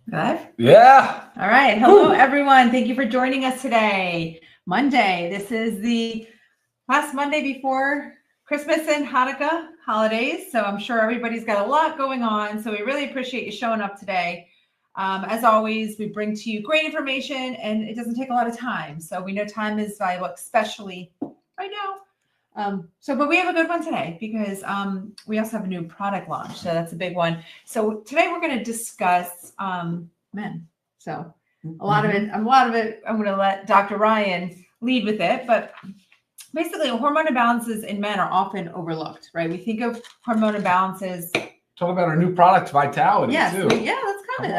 Live? Yeah. All right. Hello, everyone. Thank you for joining us today. Monday. This is the last Monday before Christmas and Hanukkah holidays. So I'm sure everybody's got a lot going on. So we really appreciate you showing up today. As always, we bring to you great information and it doesn't take a lot of time. So we know time is valuable, especially right now. But we have a good one today because we also have a new product launch. So that's a big one. So today we're going to discuss men. So a lot of it, I'm going to let Dr. Ryan lead with it. But basically, hormone imbalances in men are often overlooked, right? We think of hormone imbalances. Talk about our new product, Vitality. Yes, too. that's coming.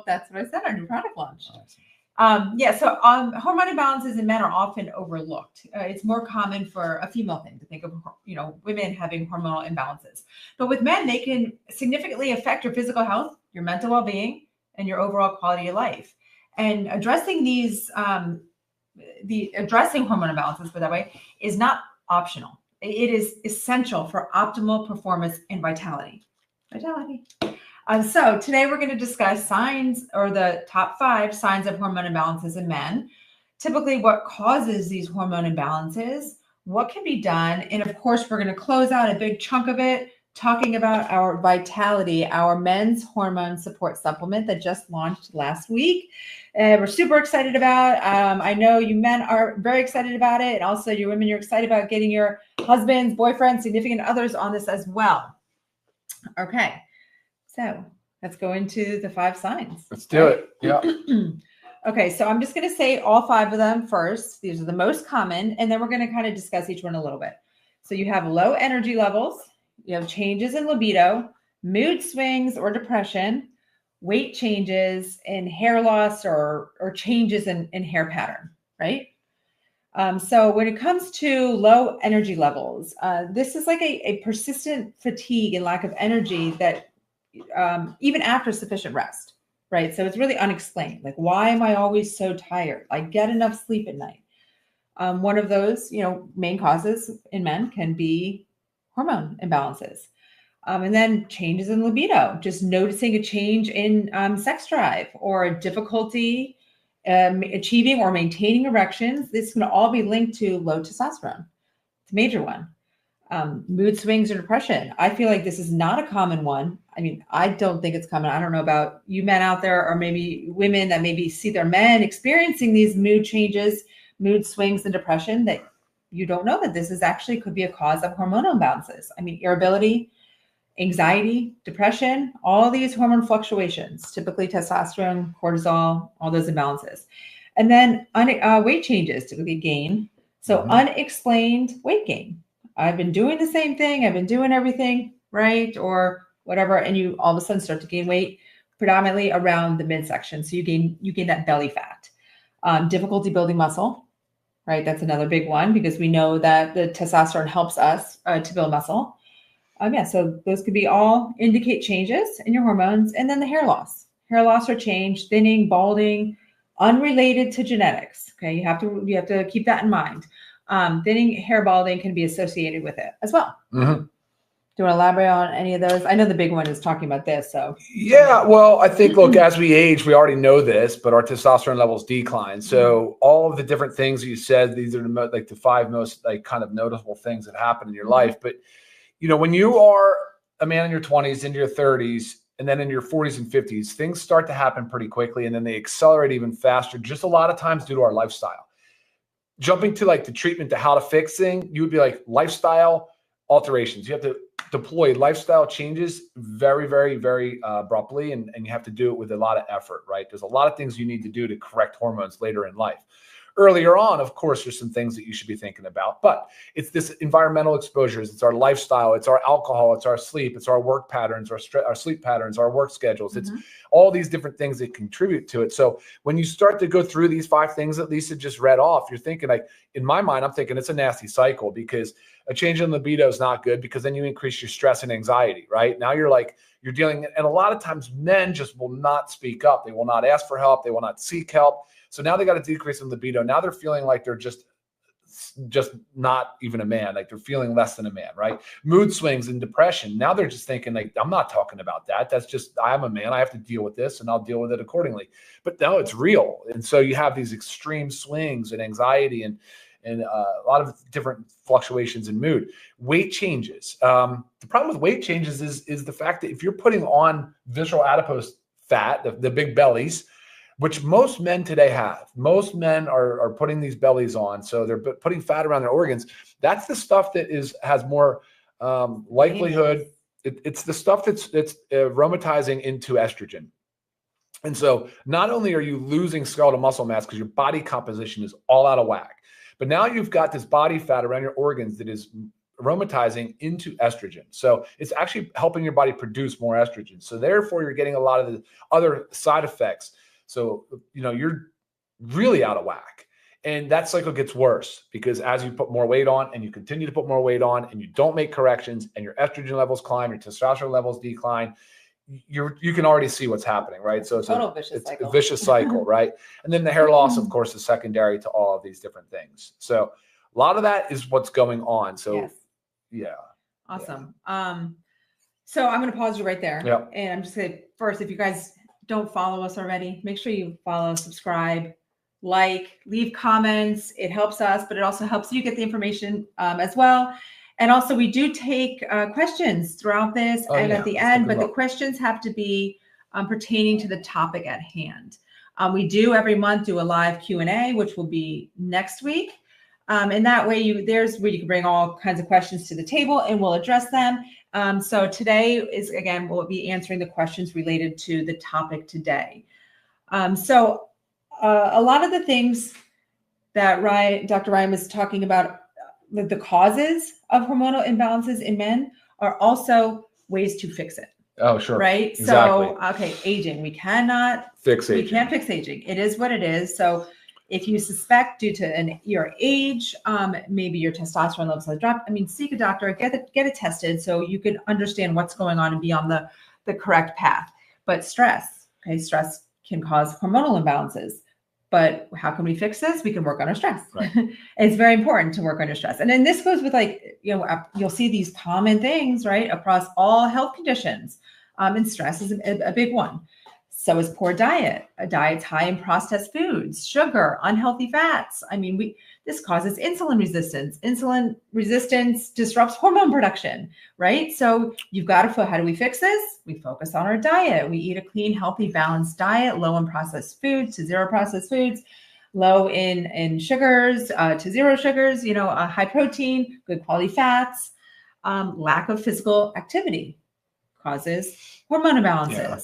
That's what I said. Our new product launch. So hormone imbalances in men are often overlooked. It's more common for a female thing to think of, women having hormonal imbalances. But with men, they can significantly affect your physical health, your mental well-being, and your overall quality of life. And addressing these, addressing hormone imbalances, by that way, is not optional. It is essential for optimal performance and vitality. So today we're going to discuss signs or the top 5 signs of hormone imbalances in men, typically what causes these hormone imbalances, what can be done, and of course we're going to close out a big chunk of it talking about our Vitality, our men's hormone support supplement that just launched last week. We're super excited about. I know you men are very excited about it, and also you women, you're excited about getting your husbands, boyfriends, significant others on this as well. Okay. So let's go into the 5 signs. Let's do it. Yeah. Okay, so I'm just going to say all 5 of them first. These are the most common, and then we're going to kind of discuss each one a little bit. So you have low energy levels, you have changes in libido, mood swings or depression, weight changes, and hair loss or changes in hair pattern, right? So when it comes to low energy levels, this is like a persistent fatigue and lack of energy that even after sufficient rest, right? So it's really unexplained. Like, why am I always so tired? I get enough sleep at night. One of those, main causes in men can be hormone imbalances. And then changes in libido, just noticing a change in sex drive or difficulty achieving or maintaining erections. This can all be linked to low testosterone. It's a major one. Mood swings or depression. I feel like this is not a common one. I mean, I don't think it's common. I don't know about you men out there or maybe women that maybe see their men experiencing these mood changes, mood swings and depression, that you don't know that this is actually could be a cause of hormonal imbalances. I mean, irritability, anxiety, depression, all these hormone fluctuations, typically testosterone, cortisol, all those imbalances. And then weight changes, typically gain. So unexplained weight gain. I've been doing the same thing. I've been doing everything right or whatever. And you all of a sudden start to gain weight predominantly around the midsection. So you gain that belly fat. Difficulty building muscle, right? That's another big one because we know that the testosterone helps us to build muscle. So those could be all indicate changes in your hormones. And then the hair loss or change, thinning, balding, unrelated to genetics. Okay. You have to keep that in mind. Thinning, hair balding can be associated with it as well. Mm-hmm. Do you want to elaborate on any of those? I know the big one is talking about this. So yeah, well, I think, look, as we age, we already know this, but our testosterone levels decline. So all of the different things you said, these are the 5 most kind of noticeable things that happen in your life. But when you are a man in your 20s, into your 30s, and then in your 40s and 50s, things start to happen pretty quickly, and then they accelerate even faster, just a lot of times due to our lifestyle. Jumping to the treatment to how to fix things, you would be like lifestyle alterations. You have to deploy lifestyle changes very, very, very abruptly, and you have to do it with a lot of effort, right? There's a lot of things you need to do to correct hormones later in life. Earlier on, of course, there's some things that you should be thinking about, but it's this environmental exposures. It's our lifestyle. It's our alcohol. It's our sleep. It's our work patterns, our sleep patterns, our work schedules. It's all these different things that contribute to it. So when you start to go through these 5 things that Lisa just read off, you're thinking in my mind, I'm thinking it's a nasty cycle because a change in libido is not good because then you increase your stress and anxiety, right? Now you're dealing, and a lot of times men just will not speak up. They will not ask for help. They will not seek help. So now they got a decrease in libido. Now they're feeling like they're just just not even a man, like they're feeling less than a man, right? Mood swings and depression. Now they're just thinking like, I'm not talking about that. That's just, I'm a man. I have to deal with this and I'll deal with it accordingly. But no, it's real. And so you have these extreme swings and anxiety and a lot of different fluctuations in mood. Weight changes. The problem with weight changes is the fact that if you're putting on visceral adipose fat, the big bellies, which most men today have, most men are putting these bellies on. So they're putting fat around their organs. That's the stuff that has more likelihood. It's the stuff that's aromatizing into estrogen. And so not only are you losing skeletal muscle mass because your body composition is all out of whack, but now you've got this body fat around your organs that is aromatizing into estrogen. So it's actually helping your body produce more estrogen. So therefore, you're getting a lot of the other side effects. So, you're really out of whack. And that cycle gets worse because as you put more weight on and you continue to put more weight on and you don't make corrections and your estrogen levels climb, your testosterone levels decline, you can already see what's happening, right? So it's a vicious cycle, right? And then the hair loss, of course, is secondary to all of these different things. So a lot of that is what's going on. So yes. Yeah. Awesome. Yeah. So I'm going to pause you right there. Yep. And I'm just going to, first, if you guys don't follow us already, make sure you follow, subscribe, like, leave comments. It helps us, but it also helps you get the information as well. And also we do take questions throughout this at the end, but the questions have to be pertaining to the topic at hand. We do every month do a live Q&A, which will be next week. And that way there's where you can bring all kinds of questions to the table and we'll address them. So today is, again, we'll be answering the questions related to the topic today. So a lot of the things that Dr. Ryan was talking about, the causes of hormonal imbalances in men are also ways to fix it. Oh, sure. Right. Exactly. So, okay. Aging. We can't fix aging. It is what it is. So if you suspect due to your age, maybe your testosterone levels have dropped, seek a doctor, get it tested so you can understand what's going on and be on the correct path. But stress can cause hormonal imbalances. But how can we fix this? We can work on our stress. Right. It's very important to work on your stress. And then this goes with you'll see these common things, right, across all health conditions. And stress is a big one. So is poor diet. A diet's high in processed foods, sugar, unhealthy fats. This causes insulin resistance. Insulin resistance disrupts hormone production, right? So you've got to, how do we fix this? We focus on our diet. We eat a clean, healthy, balanced diet, low in processed foods to zero processed foods, low in sugars to zero sugars, high protein, good quality fats. Lack of physical activity causes hormone imbalances. Yeah.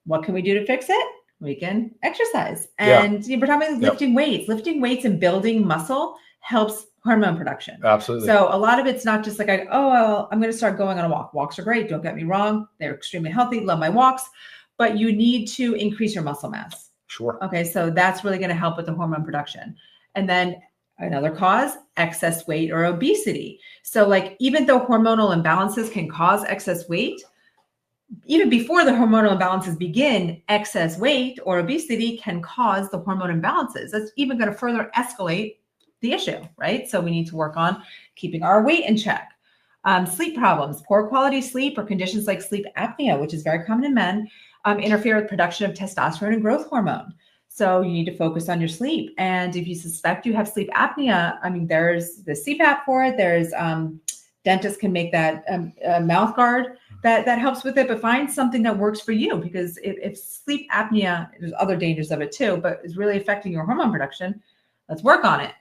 What can we do to fix it? We can exercise. And we're talking about lifting weights. Lifting weights and building muscle helps hormone production. Absolutely. So a lot of it's not just like, I'm going to start going on a walk. Walks are great. Don't get me wrong. They're extremely healthy. Love my walks. But you need to increase your muscle mass. Sure. Okay. So that's really going to help with the hormone production. And then another cause, excess weight or obesity. So even though hormonal imbalances can cause excess weight, even before the hormonal imbalances begin, excess weight or obesity can cause the hormone imbalances. That's even going to further escalate the issue, right? So we need to work on keeping our weight in check. Sleep problems, poor quality sleep, or conditions like sleep apnea, which is very common in men, interfere with production of testosterone and growth hormone. So you need to focus on your sleep. And if you suspect you have sleep apnea, there's the CPAP for it. There's dentists can make that mouth guard that helps with it, but find something that works for you, because if sleep apnea, there's other dangers of it too, but it's really affecting your hormone production, let's work on it.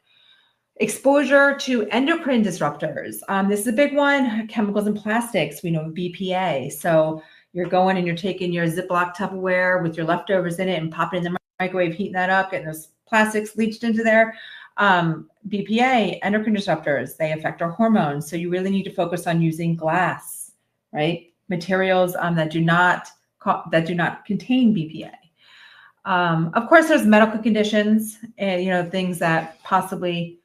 Exposure to endocrine disruptors. This is a big one. Chemicals and plastics, we know BPA. So you're going and you're taking your Ziploc Tupperware with your leftovers in it and popping it in the microwave, heating that up, getting those plastics leached into there. BPA, endocrine disruptors, they affect our hormones. So you really need to focus on using glass, right? Materials that do not contain BPA. Of course, there's medical conditions and things that possibly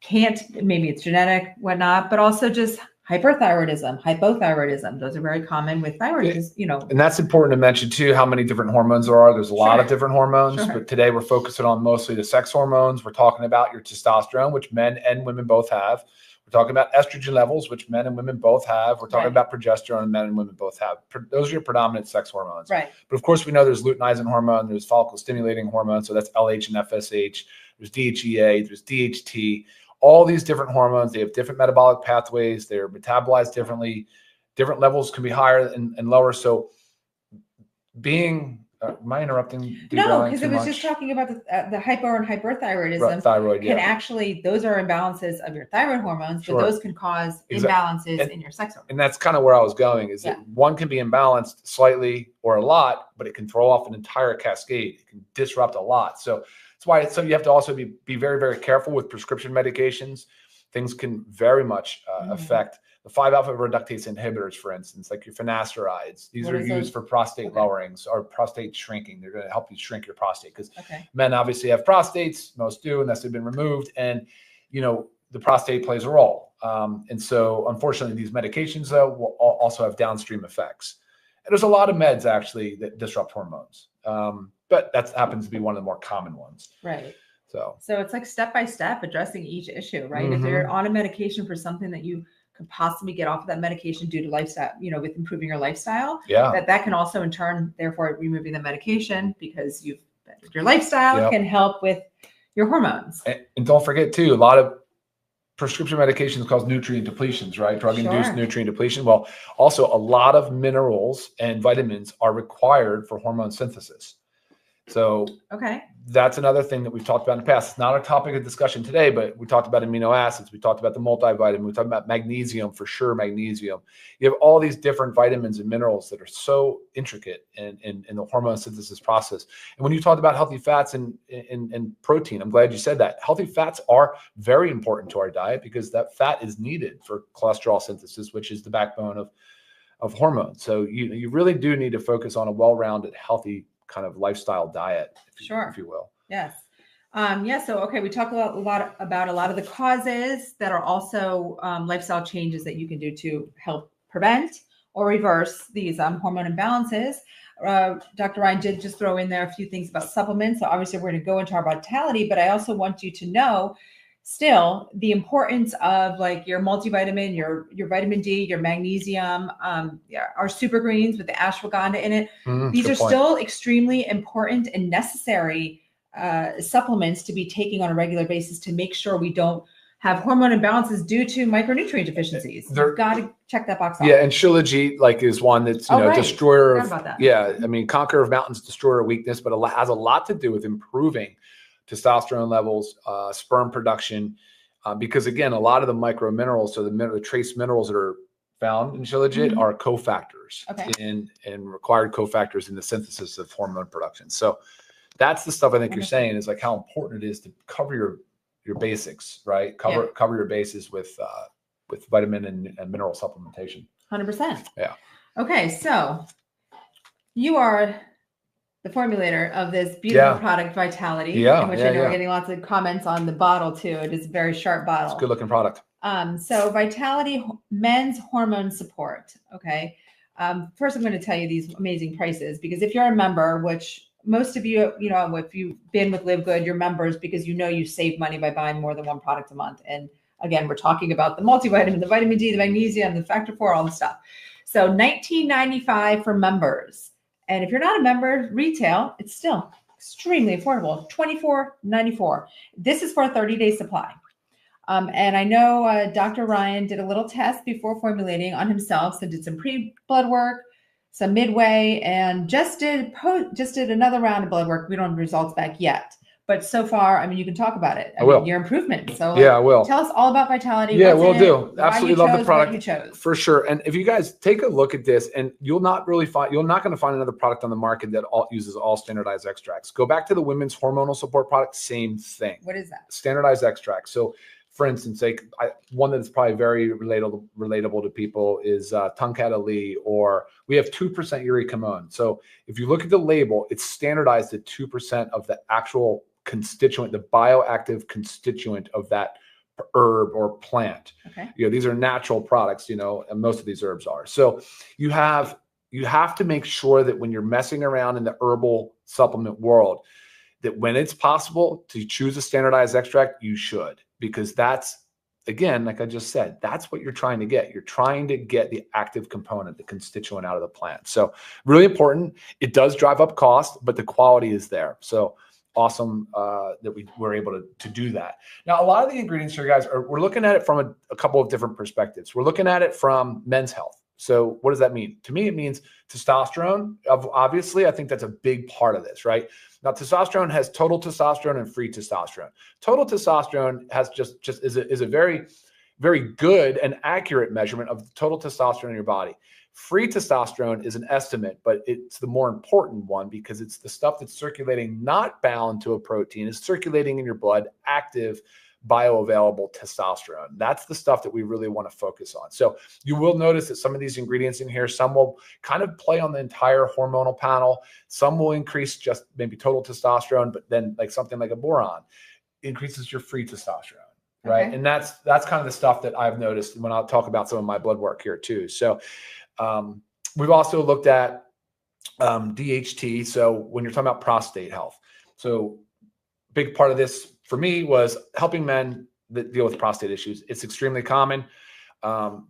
can't, maybe it's genetic, whatnot, but also just hyperthyroidism, hypothyroidism. Those are very common with thyroid, you know. And that's important to mention too, how many different hormones there are. There's a lot of different hormones, but today we're focusing on mostly the sex hormones. We're talking about your testosterone, which men and women both have. We're talking about estrogen levels, which men and women both have. We're talking about progesterone, and men and women both have. Those are your predominant sex hormones. Right. But of course, we know there's luteinizing hormone, there's follicle stimulating hormone, so that's LH and FSH. There's DHEA, there's DHT. All these different hormones, they have different metabolic pathways. They're metabolized differently. Different levels can be higher and lower. So being, am I interrupting? No, because it was just talking about the hypo and hyperthyroidism. Thyroid, can actually, those are imbalances of your thyroid hormones, but those can cause imbalances in your sex hormones. And that's kind of where I was going, is that one can be imbalanced slightly or a lot, but it can throw off an entire cascade. It can disrupt a lot. So that's why you have to also be very, very careful with prescription medications. Things can very much affect the 5-alpha reductase inhibitors, for instance, like your finasteride. These are used for prostate lowerings or prostate shrinking. They're going to help you shrink your prostate because men obviously have prostates. Most do, unless they've been removed. And, you know, the prostate plays a role. And so, unfortunately, these medications, though, will also have downstream effects. And there's a lot of meds, actually, that disrupt hormones. But that happens to be one of the more common ones. Right. So it's like step by step addressing each issue, right? If you're on a medication for something that you could possibly get off of that medication due to lifestyle, you know, with improving your lifestyle, that can also in turn, therefore removing the medication because you've bettered your lifestyle can help with your hormones. And don't forget too, a lot of prescription medications cause nutrient depletions, right? Drug-induced nutrient depletion. Well, also a lot of minerals and vitamins are required for hormone synthesis. So that's another thing that we've talked about in the past. It's not a topic of discussion today, but we talked about amino acids. We talked about the multivitamin. We talked about magnesium, for sure, magnesium. You have all these different vitamins and minerals that are so intricate in the hormone synthesis process. And when you talked about healthy fats and protein, I'm glad you said that. Healthy fats are very important to our diet because that fat is needed for cholesterol synthesis, which is the backbone of hormones. So you really do need to focus on a well-rounded, healthy kind of lifestyle diet, if you will. Yes. So, we talked a lot about the causes that are also lifestyle changes that you can do to help prevent or reverse these hormone imbalances. Dr. Ryan did just throw in there a few things about supplements. So obviously we're going to go into our vitality, but I also want you to know still the importance of like your multivitamin, your vitamin D, your magnesium, our super greens with the ashwagandha in it. These are still extremely important and necessary supplements to be taking on a regular basis to make sure we don't have hormone imbalances due to micronutrient deficiencies. You've got to check that box off. Yeah, and Shilajit is one that's destroyer of conqueror of mountains, destroyer of weakness, but it has a lot to do with improving testosterone levels, sperm production, because again, a lot of the micro minerals, so the trace minerals that are found in Shilajit are cofactors and required cofactors in the synthesis of hormone production. So that's the stuff I think you're saying is like how important it is to cover your basics, right? Cover your bases with vitamin and mineral supplementation. 100%. Yeah. Okay, so you are the formulator of this beautiful product, Vitality, in which I know we're getting lots of comments on the bottle too. It is a very sharp bottle. It's a good looking product. So Vitality men's hormone support. Okay. First, I'm going to tell you these amazing prices because if you're a member, which most of you, if you've been with LiveGood, you're members because you save money by buying more than one product a month. And again, we're talking about the multivitamin, the vitamin D, the magnesium, the factor 4, all the stuff. So $19.95 for members. And if you're not a member, retail, it's still extremely affordable, $24.94. This is for a 30-day supply. And I know Dr. Ryan did a little test before formulating on himself, so did some pre-blood work, some midway, and just did another round of blood work. We don't have results back yet. But so far, you can talk about it. I mean, your improvement. So I will. Tell us all about Vitality. Yeah, we'll do. Absolutely love the product. What you chose. For sure. And if you guys take a look at this, and you're not going to find another product on the market that uses all standardized extracts. Go back to the women's hormonal support product, same thing. What is that? Standardized extracts. So for instance, one that's probably very relatable to people is Tongkat Ali, or we have 2% Eureka Hormone. So if you look at the label, it's standardized at 2% of the actual constituent, the bioactive constituent of that herb or plant. Okay. These are natural products, and most of these herbs are. So you have to make sure that when you're messing around in the herbal supplement world, that when it's possible to choose a standardized extract, you should, because that's, again, like I just said, that's what you're trying to get. You're trying to get the active component, the constituent out of the plant. So really important. It does drive up cost, but the quality is there. So awesome that we were able to do that. Now, a lot of the ingredients here, guys, we're looking at it from a couple of different perspectives. We're looking at it from men's health. So what does that mean? To me, it means testosterone. Obviously, I think that's a big part of this, right? Now, testosterone has total testosterone and free testosterone. Total testosterone has just is a very, very good and accurate measurement of the total testosterone in your body. Free testosterone is an estimate, but it's the more important one because it's the stuff that's circulating, not bound to a protein, is circulating in your blood, active, bioavailable testosterone. That's the stuff that we really want to focus on. So you will notice that some of these ingredients in here, some will kind of play on the entire hormonal panel. Some will increase just maybe total testosterone, but then like something like a boron increases your free testosterone, right? Okay. And that's kind of the stuff that I've noticed when I'll talk about some of my blood work here too. So we've also looked at DHT. So when you're talking about prostate health, so big part of this for me was helping men that deal with prostate issues. It's extremely common.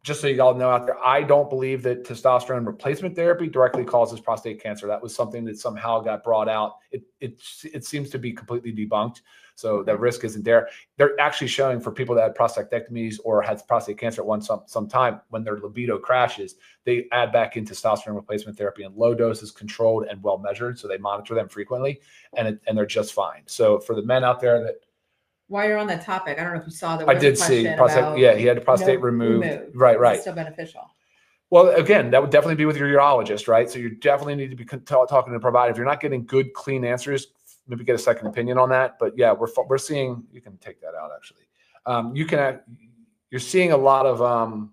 Just so you all know out there, I don't believe that testosterone replacement therapy directly causes prostate cancer. That was something that somehow got brought out. It seems to be completely debunked. So the risk isn't there. They're actually showing for people that had prostatectomies or had prostate cancer at some time, when their libido crashes, they add back in testosterone replacement therapy in low doses, controlled and well measured. So they monitor them frequently, and they're just fine. So for the men out there that, while you're on that topic, I don't know if you saw that. I did see prostate. Yeah, he had a prostate removed. Right. It's still beneficial. Well, again, that would definitely be with your urologist, right? So you definitely need to be talking to the provider. If you're not getting good, clean answers, maybe get a second opinion on that. But yeah, we're seeing. You can take that out actually. You're seeing a lot of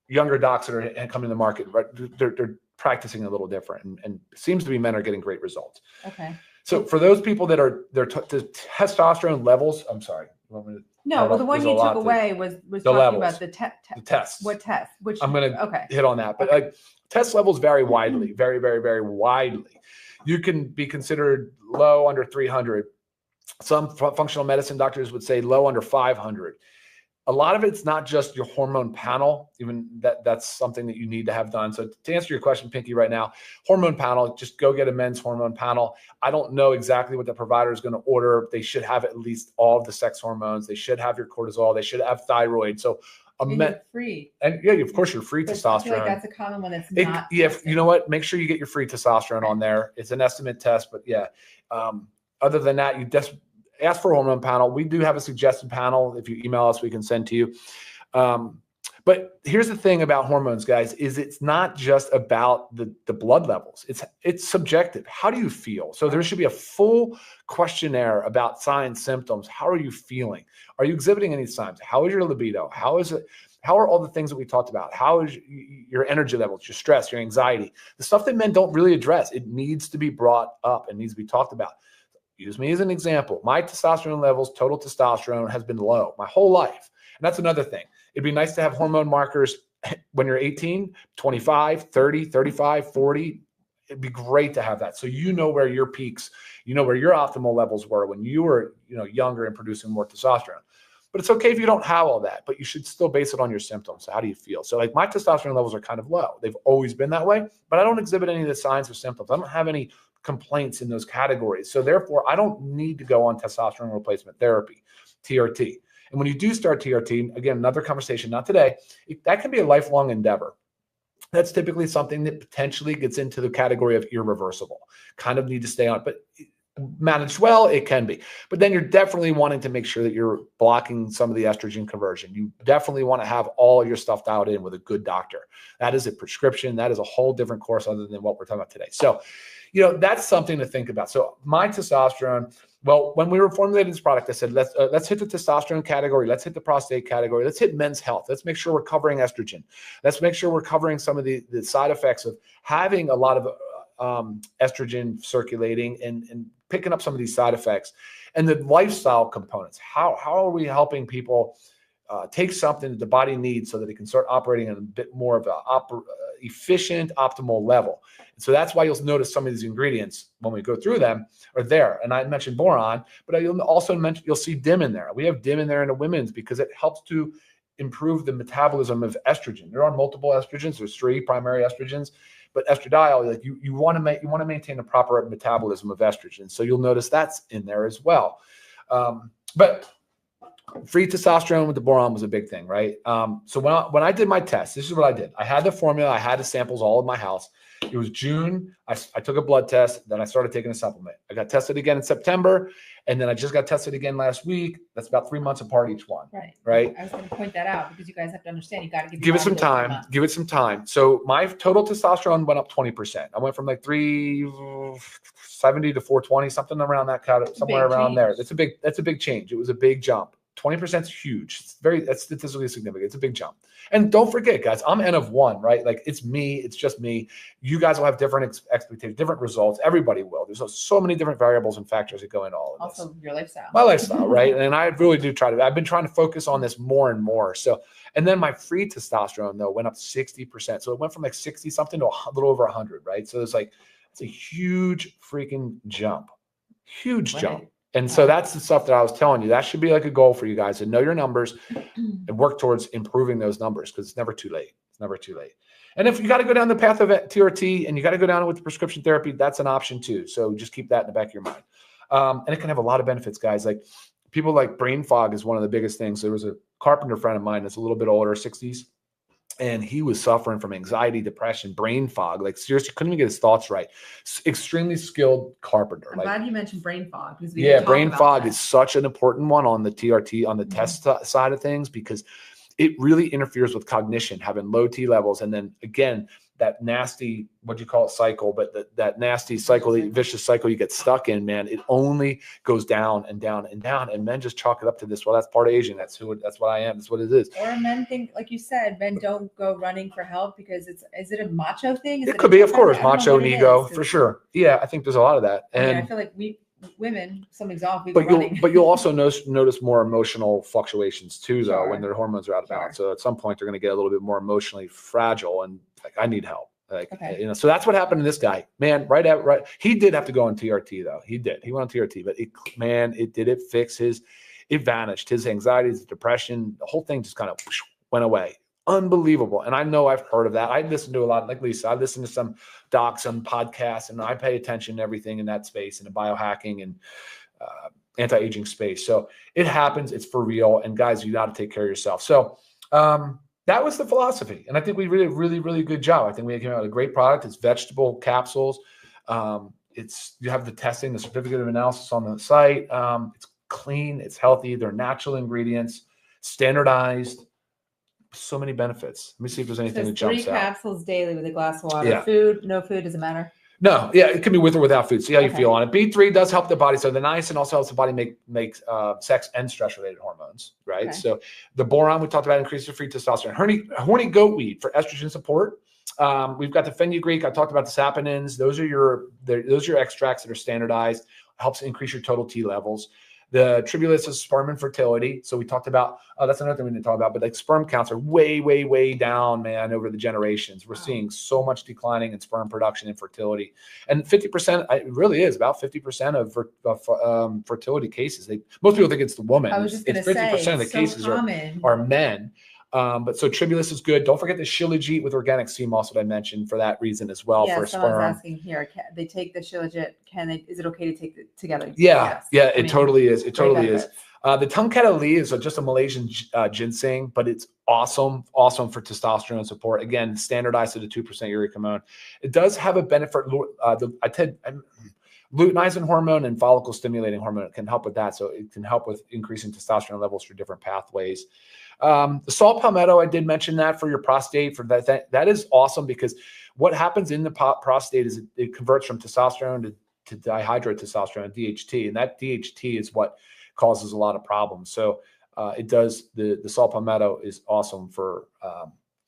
younger docs that are coming to the market. Right, they're practicing a little different, and it seems to be men are getting great results. Okay. So for those people that are the testosterone levels, I'm sorry. No, well, the one you took away was talking levels, about the tests. What test? Which I'm going to hit on that. But like test levels vary widely, very, very, very widely. You can be considered low under 300. Some functional medicine doctors would say low under 500. A lot of it's not just your hormone panel, even that's something that you need to have done. So to answer your question, Pinky, right now, hormone panel, just go get a men's hormone panel. I don't know exactly what the provider is going to order. They should have at least all of the sex hormones. They should have your cortisol. They should have thyroid. So free. And yeah, of course, your free testosterone. I feel like that's a common one that's not. Yeah, you know what? Make sure you get your free testosterone on there. It's an estimate test, but yeah. Other than that, you just ask for a hormone panel. We do have a suggested panel. If you email us, we can send to you. But here's the thing about hormones, guys, is it's not just about the blood levels. It's subjective. How do you feel? So there should be a full questionnaire about signs, symptoms. How are you feeling? Are you exhibiting any signs? How is your libido? How is it? How are all the things that we talked about? How is your energy levels, your stress, your anxiety? The stuff that men don't really address. It needs to be brought up and needs to be talked about. Use me as an example. My testosterone levels, total testosterone, has been low my whole life. And that's another thing. It'd be nice to have hormone markers when you're 18, 25, 30, 35, 40. It'd be great to have that. So you know where your peaks, you know where your optimal levels were when you were, younger and producing more testosterone. But it's okay if you don't have all that, but you should still base it on your symptoms. So how do you feel? So like my testosterone levels are kind of low. They've always been that way, but I don't exhibit any of the signs or symptoms. I don't have any complaints in those categories. So therefore, I don't need to go on testosterone replacement therapy, TRT. And when you do start TRT, again, another conversation, not today, that can be a lifelong endeavor. That's typically something that potentially gets into the category of irreversible. Kind of need to stay on, but managed well, it can be. But then you're definitely wanting to make sure that you're blocking some of the estrogen conversion. You definitely want to have all your stuff dialed in with a good doctor. That is a prescription. That is a whole different course other than what we're talking about today. So, that's something to think about. So my testosterone, well, when we were formulating this product, I said, let's hit the testosterone category. Let's hit the prostate category. Let's hit men's health. Let's make sure we're covering estrogen. Let's make sure we're covering some of the side effects of having a lot of estrogen circulating and picking up some of these side effects. And the lifestyle components, how are we helping people take something that the body needs so that it can start operating at a bit more of an efficient, optimal level. And so that's why you'll notice some of these ingredients when we go through them are there. And I mentioned boron, but you'll also mention, you'll see DIM in there. We have DIM in there in the women's because it helps to improve the metabolism of estrogen. There are multiple estrogens. There's 3 primary estrogens, but estradiol, like you want to maintain a proper metabolism of estrogen. So you'll notice that's in there as well. But free testosterone with the boron was a big thing, right? So when I did my test, this is what I did. I had the formula. I had the samples all in my house. It was June. I took a blood test. Then I started taking a supplement. I got tested again in September. And then I just got tested again last week. That's about 3 months apart each one. Right. I was going to point that out because you guys have to understand. You got to give it some time. Give it some time. So my total testosterone went up 20%. I went from like 370 to 420, something around that kind of somewhere around there. That's a big change. It was a big jump. 20% is huge. That's statistically significant. It's a big jump. And don't forget, guys, I'm N of 1, right? Like it's me. It's just me. You guys will have different expectations, different results. Everybody will. There's so many different variables and factors that go into all of this. Also, your lifestyle. My lifestyle, right? And I really do I've been trying to focus on this more and more. So, and then my free testosterone though went up 60%. So it went from like 60 something to a little over 100, right? So it's a huge freaking jump. Huge jump. And so that's the stuff that I was telling you. That should be like a goal for you guys to know your numbers and work towards improving those numbers because it's never too late. It's never too late. And if you got to go down the path of TRT and you got to go down with the prescription therapy, that's an option too. So just keep that in the back of your mind. And it can have a lot of benefits, guys. Like people like brain fog is one of the biggest things. There was a carpenter friend of mine that's a little bit older, 60s. And he was suffering from anxiety, depression, brain fog. Like seriously, couldn't even get his thoughts right. Extremely skilled carpenter. I'm glad you mentioned brain fog. Brain fog is such an important one on the TRT, on the test side of things, because it really interferes with cognition, having low T levels. And then again, that nasty, what do you call it, cycle, but that nasty cycle, the vicious cycle you get stuck in, man, it only goes down and down and down. And men just chalk it up to this. Well, that's part of aging. That's what I am. That's what it is. Or men think, like you said, men don't go running for help because is it a macho thing? It could be, of course, macho and ego for sure. Yeah, I think there's a lot of that. And I feel like women, something's off. But you'll also notice more emotional fluctuations too, though, when their hormones are out of balance. So at some point, they're going to get a little bit more emotionally fragile and like, I need help. Like, so that's what happened to this guy, man. Right. He did have to go on TRT though. He did. He went on TRT, but it vanished. His anxiety, his depression, the whole thing just kind of went away. Unbelievable. And I know I've heard of that. I listen to a lot, like Lisa, I listen to some docs, some podcasts, and I pay attention to everything in that space, in the biohacking and anti-aging space. So it happens. It's for real. And guys, you got to take care of yourself. So, that was the philosophy. And I think we really, really, really good job. I think we came out with a great product. It's vegetable capsules. You have the testing, the certificate of analysis on the site. It's clean. It's healthy. They're natural ingredients, standardized. So many benefits. Let me see if there's anything that jumps out. 3 capsules daily with a glass of water. Yeah. Food, no food, doesn't matter. No, yeah, it can be with or without food. See how you feel on it. B3 does help the body. So the niacin also helps the body make sex and stress-related hormones, right? Okay. So the boron we talked about increases free testosterone. Horny goat weed for estrogen support. We've got the fenugreek. I talked about the saponins. Those are your extracts that are standardized. Helps increase your total T levels. The tribulus is sperm infertility. So we talked about, that's another thing we didn't talk about, but like sperm counts are way, way, way down, man, over the generations. We're seeing so much declining in sperm production and fertility. And 50%, it really is about 50% of fertility cases. Most people think it's the woman. I was just going to say, 50% of the cases are men. But so tribulus is good. Don't forget the shilajit with organic sea moss that I mentioned for that reason as well. For sperm. Someone's asking here, they take the shilajit. Is it okay to take it together? Yeah, yes. It totally is. It totally is. The tungketa Lee is just a Malaysian ginseng, but it's awesome for testosterone support. Again, standardized to the 2% uric hormone. It does have a benefit. Luteinizing hormone and follicle stimulating hormone can help with that. So it can help with increasing testosterone levels through different pathways. The saw palmetto, I did mention that for your prostate. For that is awesome because what happens in the prostate is it converts from testosterone to dihydrotestosterone, DHT, and that DHT is what causes a lot of problems. So it does. The saw palmetto is awesome for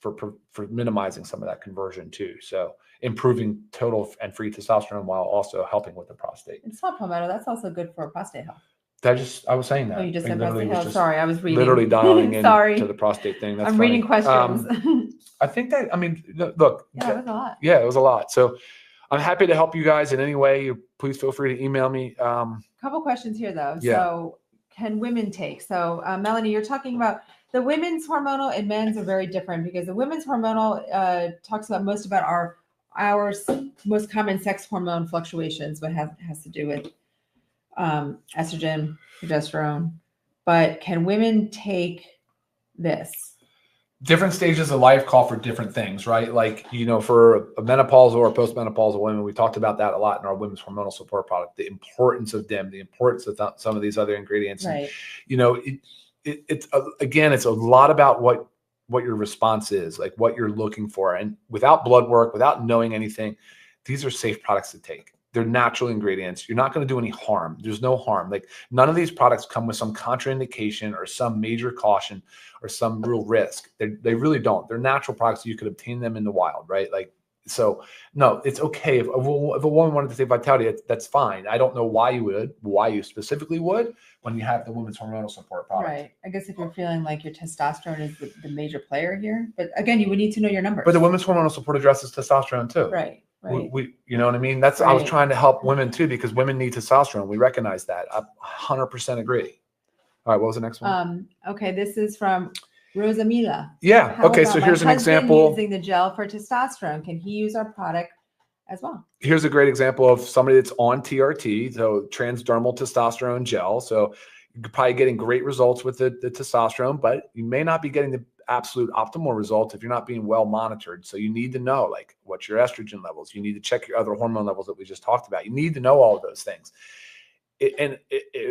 for minimizing some of that conversion too. So improving total and free testosterone while also helping with the prostate. It's not palmetto. That's also good for prostate health. I was saying that. Oh, you just I said literally prostate health. just Sorry, I was reading. literally dialing in Sorry. to the prostate thing. That's I'm funny. reading questions. I think that, I mean, look. Yeah, it was a lot. Yeah, it was a lot. So I'm happy to help you guys in any way. Please feel free to email me. Couple questions here though. Yeah. So can women take? So Melanie, you're talking about the women's hormonal and men's are very different because the women's hormonal talks about most about our most common sex hormone fluctuations, what has to do with estrogen, progesterone. But can women take this? Different stages of life call for different things, right? Like, you know, for a menopausal or postmenopausal women, we talked about that a lot in our women's hormonal support product, the importance of them, the importance of some of these other ingredients. Right. And, you know, it's again, it's a lot about what your response is, like what you're looking for. And without blood work, without knowing anything, these are safe products to take. They're natural ingredients. You're not going to do any harm. There's no harm. Like none of these products come with some contraindication or some major caution or some real risk. They really don't. They're natural products. You could obtain them in the wild, right? Like, so no, it's okay. If a woman wanted to take Vitality, that's fine. I don't know why you specifically would when you have the women's hormonal support product. Right. I guess if you're feeling like your testosterone is the major player here, but again, you would need to know your numbers. But the women's hormonal support addresses testosterone too. Right. Right. We you know what I mean? That's I was trying to help women too because women need testosterone. We recognize that. I 100% agree. All right, what was the next one? Okay, this is from Rosamila. Yeah. Okay, so here's an example. Using the gel for testosterone. Can he use our product as well? Here's a great example of somebody that's on TRT, so transdermal testosterone gel. So you're probably getting great results with the testosterone, but you may not be getting the absolute optimal results if you're not being well monitored. So you need to know like what's your estrogen levels. You need to check your other hormone levels that we just talked about. You need to know all of those things.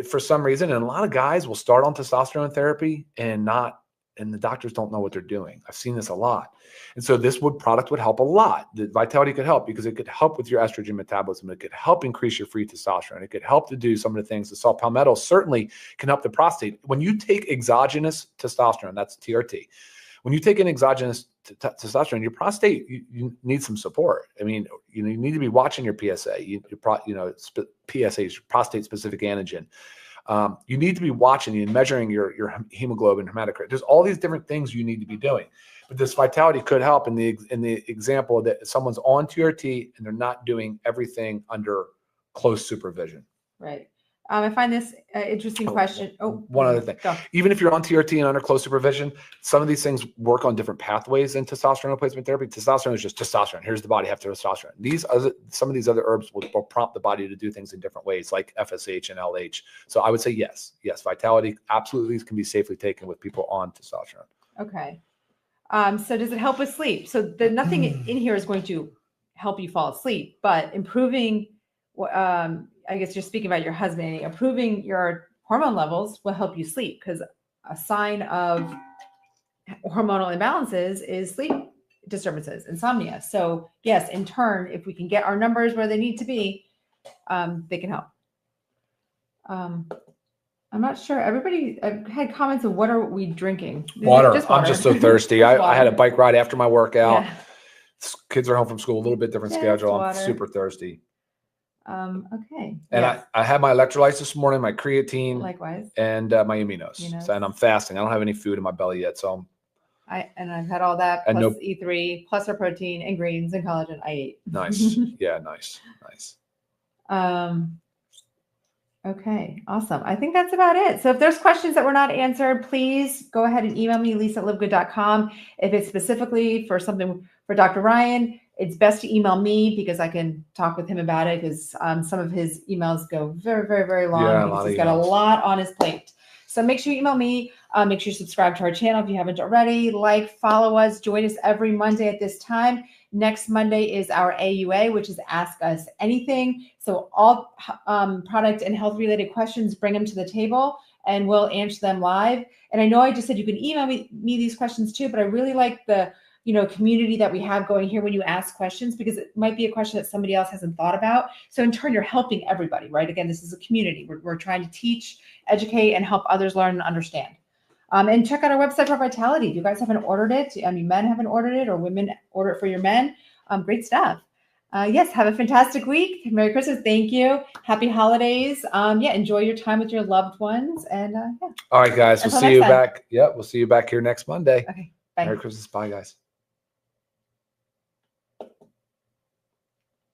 For some reason, and a lot of guys will start on testosterone therapy and the doctors don't know what they're doing. I've seen this a lot. And so this product would help a lot. The Vitality could help because it could help with your estrogen metabolism. It could help increase your free testosterone. It could help to do some of the things. The saw palmetto certainly can help the prostate. When you take exogenous testosterone, that's TRT. When you take an exogenous testosterone, your prostate, you need some support. I mean, you need to be watching your PSA. PSA is prostate specific antigen. You need to be watching and measuring your hemoglobin, hematocrit. There's all these different things you need to be doing. But this Vitality could help in the example that someone's on TRT and they're not doing everything under close supervision. Right. I find this interesting question. One other thing. Go. Even if you're on TRT and under close supervision, some of these things work on different pathways in testosterone replacement therapy. Testosterone is just testosterone. Here's the body, have testosterone. Some of these other herbs will prompt the body to do things in different ways, like FSH and LH. So I would say yes, Vitality absolutely can be safely taken with people on testosterone. Okay. So does it help with sleep? So nothing in here is going to help you fall asleep, but improving I guess you're speaking about your husband, improving your hormone levels will help you sleep because a sign of hormonal imbalances is sleep disturbances, insomnia. So yes, in turn, if we can get our numbers where they need to be, they can help. I'm not sure. Everybody had comments of what are we drinking? Water. I'm just so thirsty. I had a bike ride after my workout. Yeah. Kids are home from school, a little bit different schedule. I'm super thirsty. Okay. And yes. I had my electrolytes this morning, my creatine, likewise, and my aminos. So, and I'm fasting. I don't have any food in my belly yet, so I've had all that plus E3 plus our protein and greens and collagen. I ate. Nice. Yeah, nice. Okay, awesome. I think that's about it. So if there's questions that were not answered, please go ahead and email me, lisa@livegood.com. If it's specifically for something for Dr. Ryan, it's best to email me because I can talk with him about it because some of his emails go very, very, very long because he's got a lot on his plate. So make sure you email me. Make sure you subscribe to our channel if you haven't already. Follow us. Join us every Monday at this time. Next Monday is our AUA, which is Ask Us Anything. So all product and health related questions, bring them to the table and we'll answer them live. And I know I just said you can email me these questions too, but I really like the community that we have going here when you ask questions, because it might be a question that somebody else hasn't thought about. So in turn, you're helping everybody, right? Again, this is a community. We're trying to teach, educate, and help others learn and understand. And check out our website for Vitality. If you guys haven't ordered it, I mean, men haven't ordered it or women order it for your men, great stuff. Yes, have a fantastic week. Merry Christmas. Thank you. Happy holidays. Yeah, enjoy your time with your loved ones. And yeah. All right, guys. We'll see you back. Yep, we'll see you back here next Monday. Okay. Bye. Merry Christmas. Bye, guys.